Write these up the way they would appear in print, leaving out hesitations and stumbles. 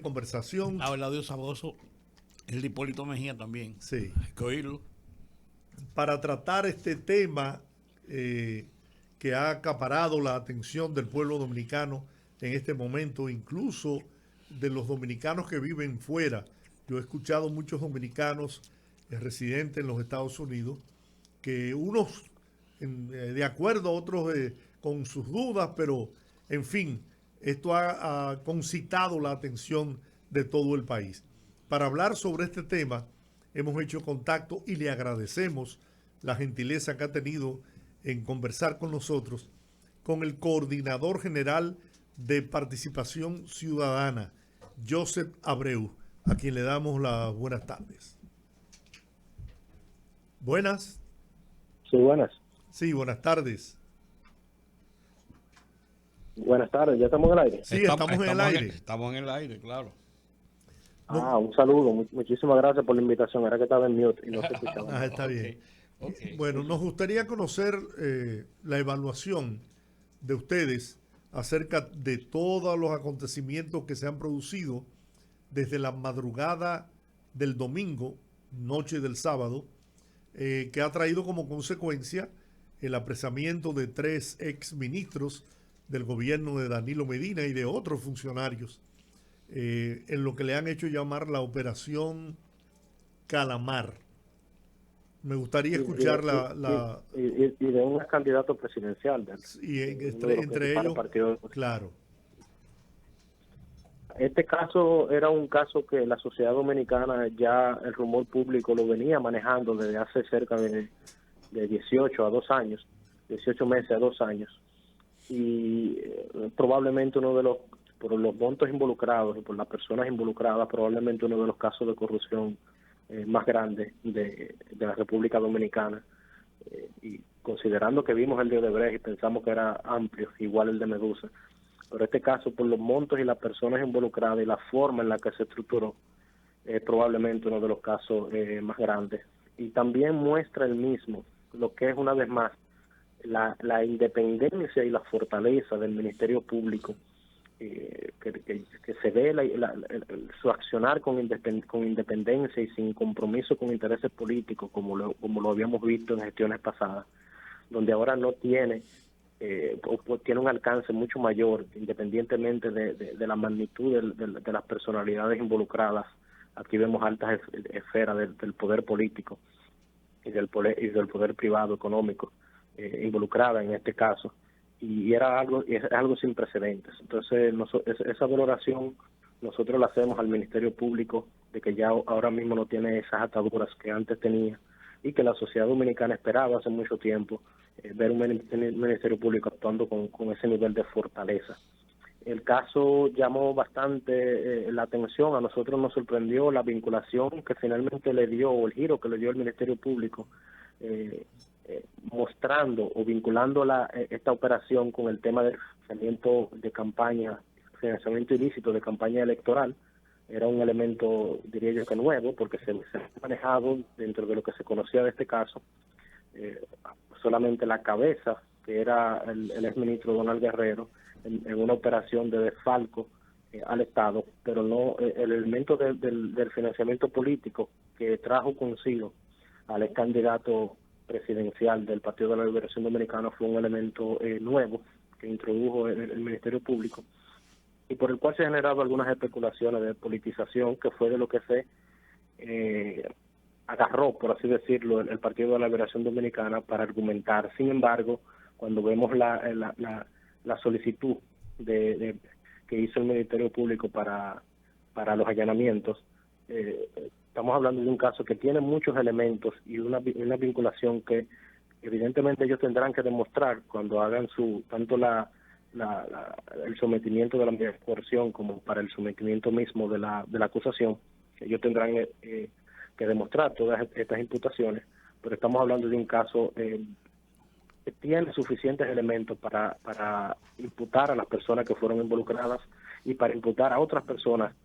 Conversación. Abelardo Saboso, el de Hipólito Mejía también. Sí. Hay que oírlo. Para tratar este tema que ha acaparado la atención del pueblo dominicano en este momento, incluso de los dominicanos que viven fuera. Yo he escuchado muchos dominicanos residentes en los Estados Unidos que unos de acuerdo, otros con sus dudas, pero en fin, esto ha concitado la atención de todo el país. Para hablar sobre este tema, hemos hecho contacto y le agradecemos la gentileza que ha tenido en conversar con nosotros con el coordinador general de Participación Ciudadana, Joseph Abreu, a quien le damos las buenas tardes. Buenas. Sí, buenas. Sí, buenas tardes. Buenas tardes, ¿ya estamos en el aire? Sí, estamos en el aire. Estamos en el aire, claro. Un saludo, muchísimas gracias por la invitación. Era que estaba en mute y no se escuchaba. Está bien. Okay. Bueno, nos gustaría conocer la evaluación de ustedes acerca de todos los acontecimientos que se han producido desde la madrugada del domingo, noche del sábado, que ha traído como consecuencia el apresamiento de 3 exministros del gobierno de Danilo Medina y de otros funcionarios en lo que le han hecho llamar la Operación Calamar. Me gustaría escuchar y de un candidato presidencial. Y entre ellos, claro. Este caso era un caso que la sociedad dominicana, ya el rumor público lo venía manejando desde hace cerca de 18 a 2 años, 18 meses a 2 años. Y probablemente uno de los, por los montos involucrados y por las personas involucradas, probablemente uno de los casos de corrupción más grandes de la República Dominicana. Y considerando que vimos el de Odebrecht y pensamos que era amplio, igual el de Medusa, pero este caso, por los montos y las personas involucradas y la forma en la que se estructuró, es probablemente uno de los casos más grandes. Y también muestra el mismo, lo que es una vez más la independencia y la fortaleza del Ministerio Público, que se ve su accionar con independencia y sin compromiso con intereses políticos, como lo habíamos visto en gestiones pasadas, donde ahora no tiene tiene un alcance mucho mayor, independientemente de la magnitud de las personalidades involucradas. Aquí vemos altas esferas del poder político y del poder privado económico involucrada en este caso, y es algo sin precedentes. Entonces esa valoración nosotros la hacemos al Ministerio Público, de que ya ahora mismo no tiene esas ataduras que antes tenía y que la sociedad dominicana esperaba hace mucho tiempo, ver un Ministerio Público actuando con ese nivel de fortaleza. El caso llamó bastante la atención. A nosotros nos sorprendió la vinculación que finalmente le dio, o el giro que le dio el Ministerio Público, mostrando o vinculando esta operación con el tema del financiamiento de campaña, financiamiento ilícito de campaña electoral. Era un elemento, diría yo, que nuevo, porque se ha manejado dentro de lo que se conocía de este caso, solamente la cabeza, que era el exministro Donald Guerrero, en una operación de desfalco al Estado, pero no el elemento del financiamiento político que trajo consigo al ex candidato presidencial del Partido de la Liberación Dominicana fue un elemento nuevo que introdujo el Ministerio Público, y por el cual se han generado algunas especulaciones de politización, que fue de lo que se agarró, por así decirlo, el Partido de la Liberación Dominicana para argumentar. Sin embargo, cuando vemos la solicitud que hizo el Ministerio Público para los allanamientos, estamos hablando de un caso que tiene muchos elementos y una vinculación que evidentemente ellos tendrán que demostrar cuando hagan tanto el sometimiento de la medida de coerción como para el sometimiento mismo de la acusación. Ellos tendrán que demostrar todas estas imputaciones, pero estamos hablando de un caso que tiene suficientes elementos para imputar a las personas que fueron involucradas y para imputar a otras personas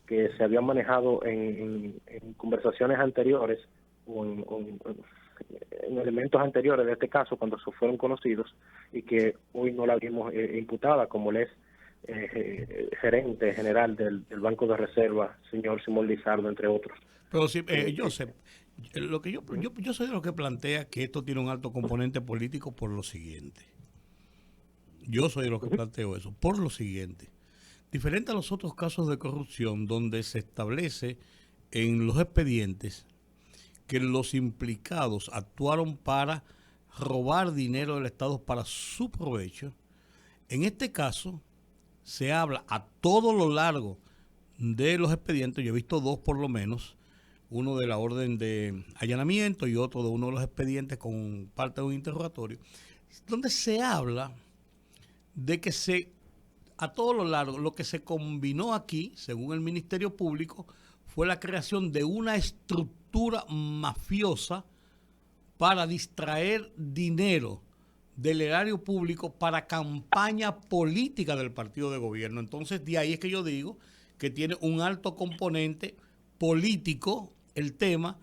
que se habían manejado en conversaciones anteriores o en elementos anteriores de este caso, cuando se fueron conocidos, y que hoy no la vimos imputada, como es gerente general del Banco de Reserva, señor Simón Lizardo, entre otros. Pero sí, Joseph, lo que yo soy de los que plantea que esto tiene un alto componente político por lo siguiente. Yo soy de los que planteo eso, por lo siguiente. Diferente a los otros casos de corrupción donde se establece en los expedientes que los implicados actuaron para robar dinero del Estado para su provecho, en este caso se habla a todo lo largo de los expedientes, yo he visto dos por lo menos, uno de la orden de allanamiento y otro de uno de los expedientes con parte de un interrogatorio, donde se habla de que a todo lo largo, lo que se combinó aquí, según el Ministerio Público, fue la creación de una estructura mafiosa para distraer dinero del erario público para campaña política del partido de gobierno. Entonces, de ahí es que yo digo que tiene un alto componente político el tema,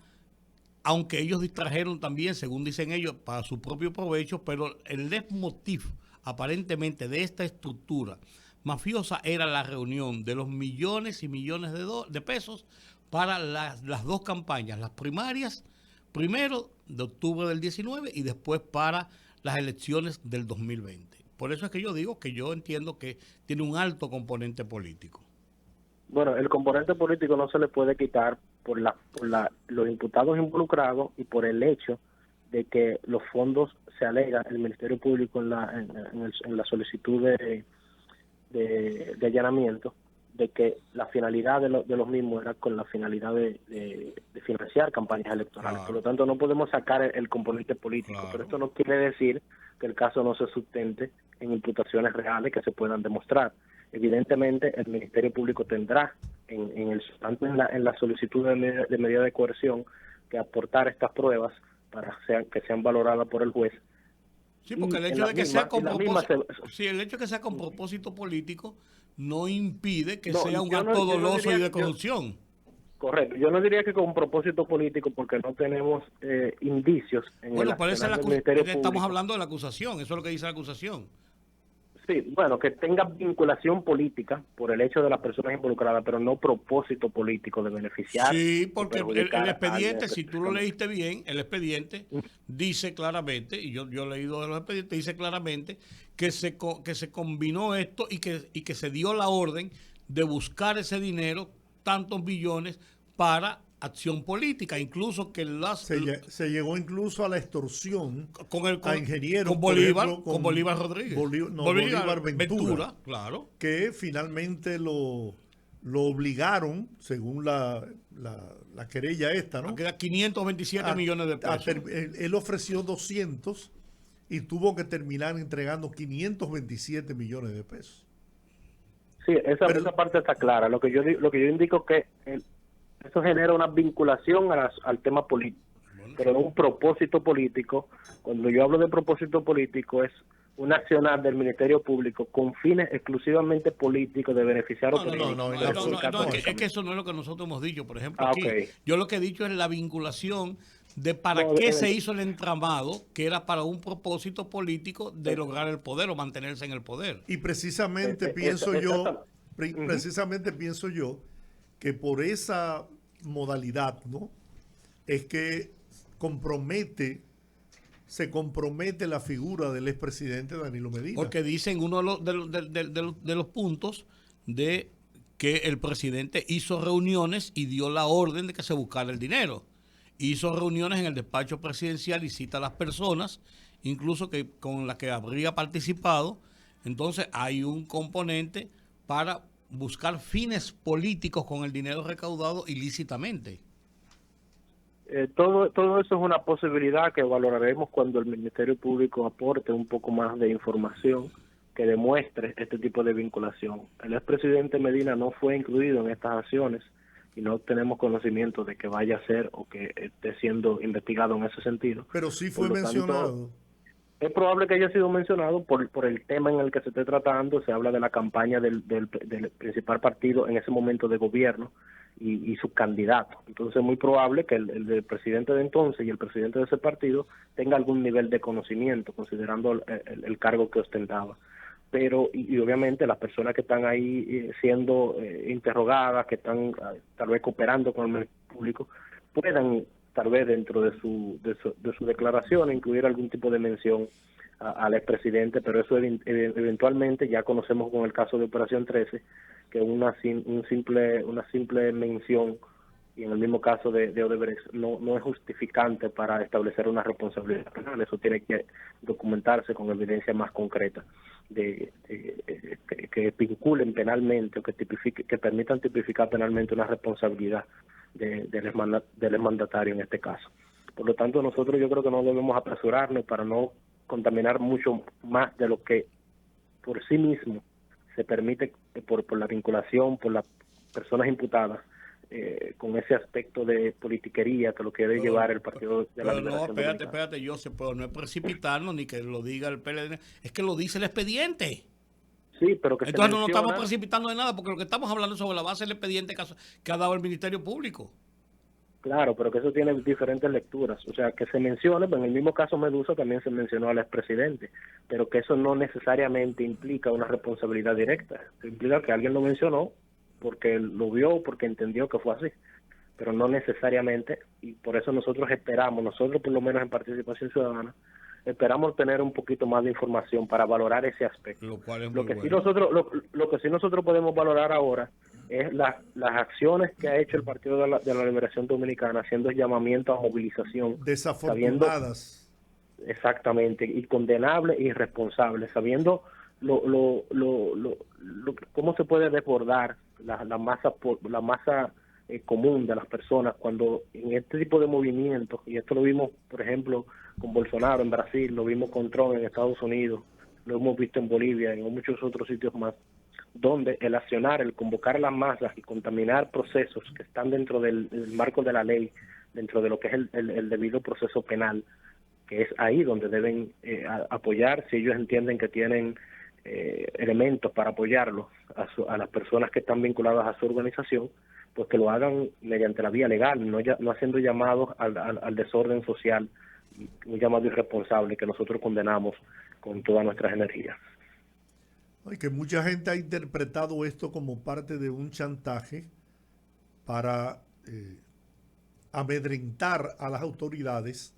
aunque ellos distrajeron también, según dicen ellos, para su propio provecho, pero el leitmotiv aparentemente de esta estructura mafiosa era la reunión de los millones y millones de pesos para las dos campañas, las primarias, primero de octubre del 19 y después para las elecciones del 2020. Por eso es que yo digo que yo entiendo que tiene un alto componente político. Bueno, el componente político no se le puede quitar por los imputados involucrados y por el hecho de que los fondos se alega el Ministerio Público en la solicitud de allanamiento, de que la finalidad de los mismos era con la finalidad de financiar campañas electorales. Claro. Por lo tanto, no podemos sacar el componente político, claro. Pero esto no quiere decir que el caso no se sustente en imputaciones reales que se puedan demostrar. Evidentemente, el Ministerio Público tendrá tanto en la solicitud de medida de coerción que aportar estas pruebas para que sean valoradas por el juez. Sí, porque el hecho de que sea con propósito político no impide que sea un acto doloso y de corrupción. Correcto. Yo no diría que con propósito político, porque no tenemos indicios en el accionar del Ministerio Público. Estamos hablando de la acusación, eso es lo que dice la acusación. Sí, bueno, que tenga vinculación política por el hecho de las personas involucradas, pero no propósito político de beneficiar. Sí, porque el expediente, si tú lo leíste bien, el expediente dice claramente, y yo he leído de los expedientes, dice claramente que se combinó esto y que se dio la orden de buscar ese dinero, tantos billones, para acción política, incluso que se llegó incluso a la extorsión a ingenieros, con Bolívar, ejemplo, con Bolívar Rodríguez, Bolívar Ventura, claro, que finalmente lo obligaron, según la querella esta, ¿no? Queda 527 millones de pesos. Él ofreció 200 y tuvo que terminar entregando 527 millones de pesos. Sí, esa parte está clara. Lo que yo indico que eso genera una vinculación al tema político, pero no un propósito político. Cuando yo hablo de propósito político es un accionar del Ministerio Público con fines exclusivamente políticos de beneficiar a es que eso no es lo que nosotros hemos dicho, por ejemplo, aquí. Okay. Yo lo que he dicho es la vinculación de qué se hizo el entramado, que era para un propósito político de lograr el poder o mantenerse en el poder. Y precisamente pienso yo que por esa modalidad, ¿no?, es que se compromete la figura del expresidente Danilo Medina. Porque dicen uno de los puntos de que el presidente hizo reuniones y dio la orden de que se buscara el dinero. Hizo reuniones en el despacho presidencial y cita a las personas, incluso con las que habría participado. Entonces hay un componente para buscar fines políticos con el dinero recaudado ilícitamente. Todo eso es una posibilidad que valoraremos cuando el Ministerio Público aporte un poco más de información que demuestre este tipo de vinculación. El expresidente Medina no fue incluido en estas acciones y no tenemos conocimiento de que vaya a ser o que esté siendo investigado en ese sentido. Pero sí fue mencionado. Es probable que haya sido mencionado por el tema en el que se esté tratando. Se habla de la campaña del principal partido en ese momento de gobierno y su candidato. Entonces es muy probable que el presidente de entonces y el presidente de ese partido tenga algún nivel de conocimiento, considerando el cargo que ostentaba. pero y obviamente las personas que están ahí siendo interrogadas, que están tal vez cooperando con el Ministerio Público, puedan tal vez dentro de su declaración incluir algún tipo de mención al expresidente, pero eso eventualmente ya conocemos con el caso de Operación 13 que una simple mención, y en el mismo caso de Odebrecht, no es justificante para establecer una responsabilidad penal. Eso tiene que documentarse con evidencia más concreta que vinculen penalmente o que permitan tipificar penalmente una responsabilidad del mandatario en este caso. Por lo tanto, nosotros yo creo que no debemos apresurarnos para no contaminar mucho más de lo que por sí mismo se permite por la vinculación, por las personas imputadas, con ese aspecto de politiquería que lo quiere llevar el Partido de la Liberación Dominicana. Espérate, José, pero no es precipitarnos ni que lo diga el PLD, es que lo dice el expediente. Sí, pero que entonces no nos estamos precipitando de nada, porque lo que estamos hablando es sobre la base del expediente que ha dado el Ministerio Público. Claro, pero que eso tiene diferentes lecturas. O sea, que se mencione, pues en el mismo caso Medusa también se mencionó al expresidente, pero que eso no necesariamente implica una responsabilidad directa. Implica que alguien lo mencionó porque lo vio, porque entendió que fue así, pero no necesariamente, y por eso nosotros por lo menos en Participación Ciudadana, esperamos tener un poquito más de información para valorar ese aspecto. Lo cual es lo que sí nosotros podemos valorar ahora es las acciones que ha hecho el Partido de la Liberación Dominicana, haciendo llamamiento a movilización. Desafortunadas. Exactamente, y condenables e irresponsables, sabiendo cómo se puede desbordar la masa común de las personas cuando en este tipo de movimientos, y esto lo vimos, por ejemplo, con Bolsonaro en Brasil, lo vimos con Trump en Estados Unidos, lo hemos visto en Bolivia y en muchos otros sitios más, donde el accionar, el convocar a las masas y contaminar procesos que están dentro del marco de la ley, dentro de lo que es el debido proceso penal, que es ahí donde deben apoyar, si ellos entienden que tienen elementos para apoyarlo a las personas que están vinculadas a su organización, pues que lo hagan mediante la vía legal, no haciendo llamados al desorden social, un llamado irresponsable que nosotros condenamos con todas nuestras energías. Y que mucha gente ha interpretado esto como parte de un chantaje para amedrentar a las autoridades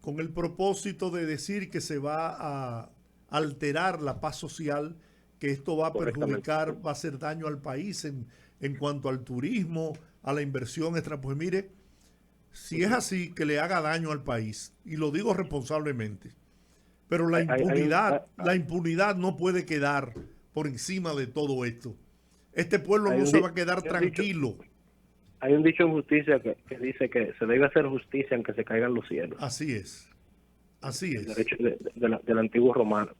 con el propósito de decir que se va a alterar la paz social, que esto va a perjudicar, va a hacer daño al país en cuanto al turismo, a la inversión extra. Pues mire, si es así, que le haga daño al país, y lo digo responsablemente, pero la impunidad no puede quedar por encima de todo esto. Este pueblo no se va a quedar tranquilo. Hay un dicho en justicia que dice que se debe hacer justicia aunque se caigan los cielos. Así es. Así es. El derecho del antiguo romano.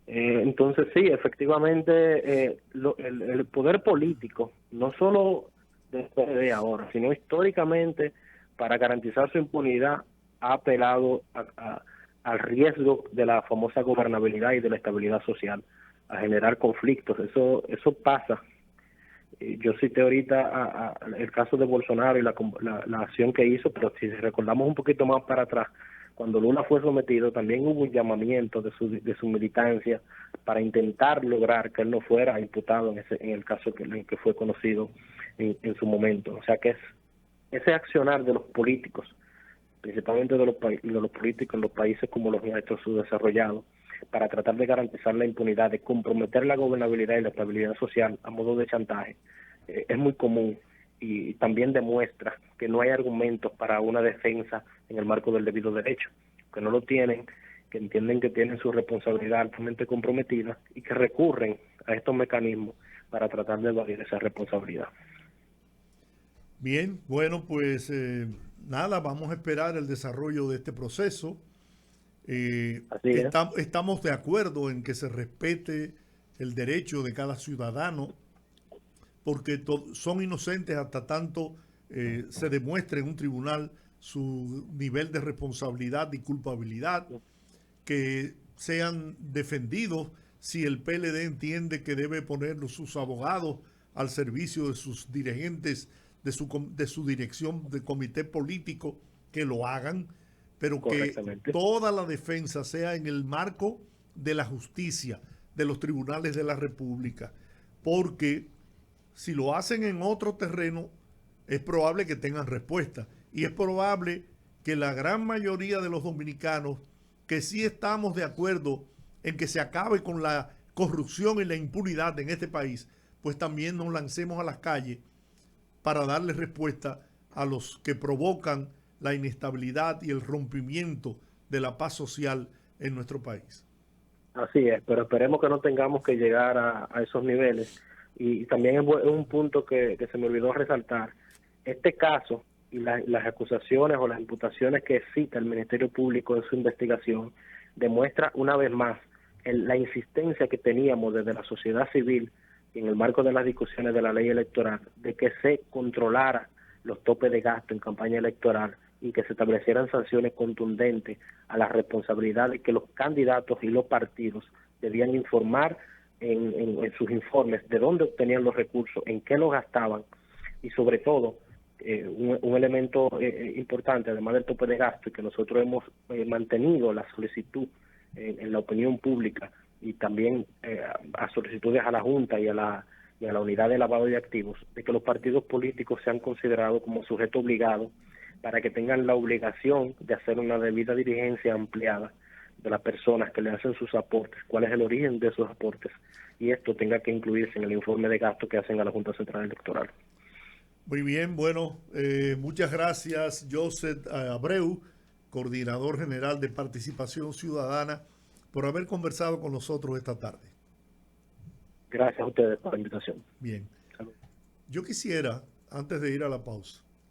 Entonces sí, efectivamente, el poder político, no solo de ahora, sino históricamente, para garantizar su impunidad, ha apelado al riesgo de la famosa gobernabilidad y de la estabilidad social, a generar conflictos. Eso pasa. Yo cité ahorita el caso de Bolsonaro y la acción que hizo, pero si recordamos un poquito más para atrás, cuando Lula fue sometido, también hubo un llamamiento de su militancia para intentar lograr que él no fuera imputado en el caso en que fue conocido en su momento. O sea que es ese accionar de los políticos, principalmente de los políticos en los países como los nuestros subdesarrollados, para tratar de garantizar la impunidad, de comprometer la gobernabilidad y la estabilidad social a modo de chantaje, es muy común, y también demuestra que no hay argumentos para una defensa en el marco del debido derecho, que no lo tienen, que entienden que tienen su responsabilidad altamente comprometida y que recurren a estos mecanismos para tratar de evadir esa responsabilidad. Bien, bueno, pues nada, vamos a esperar el desarrollo de este proceso. Estamos de acuerdo en que se respete el derecho de cada ciudadano, porque son inocentes hasta tanto se demuestre en un tribunal su nivel de responsabilidad y culpabilidad, que sean defendidos si el PLD entiende que debe poner sus abogados al servicio de sus dirigentes, de su dirección de comité político, que lo hagan, pero que toda la defensa sea en el marco de la justicia, de los tribunales de la República, porque si lo hacen en otro terreno, es probable que tengan respuesta. Y es probable que la gran mayoría de los dominicanos que sí estamos de acuerdo en que se acabe con la corrupción y la impunidad en este país, pues también nos lancemos a las calles para darle respuesta a los que provocan la inestabilidad y el rompimiento de la paz social en nuestro país. Así es, pero esperemos que no tengamos que llegar a esos niveles. Y también es un punto que se me olvidó resaltar. Este caso y las acusaciones o las imputaciones que cita el Ministerio Público en su investigación demuestra una vez más la insistencia que teníamos desde la sociedad civil y en el marco de las discusiones de la ley electoral de que se controlara los topes de gasto en campaña electoral y que se establecieran sanciones contundentes a la responsabilidad de que los candidatos y los partidos debían informar en sus informes de dónde obtenían los recursos, en qué los gastaban y sobre todo un elemento importante, además del tope de gasto, y que nosotros hemos mantenido la solicitud en la opinión pública y también a solicitudes a la Junta y a la unidad de lavado de activos, de que los partidos políticos sean considerados como sujeto obligado para que tengan la obligación de hacer una debida diligencia ampliada de las personas que le hacen sus aportes, cuál es el origen de esos aportes, y esto tenga que incluirse en el informe de gasto que hacen a la Junta Central Electoral. Muy bien, bueno, muchas gracias, Joseph Abreu, coordinador general de Participación Ciudadana, por haber conversado con nosotros esta tarde. Gracias a ustedes por la invitación. Bien. Salud. Yo quisiera, antes de ir a la pausa,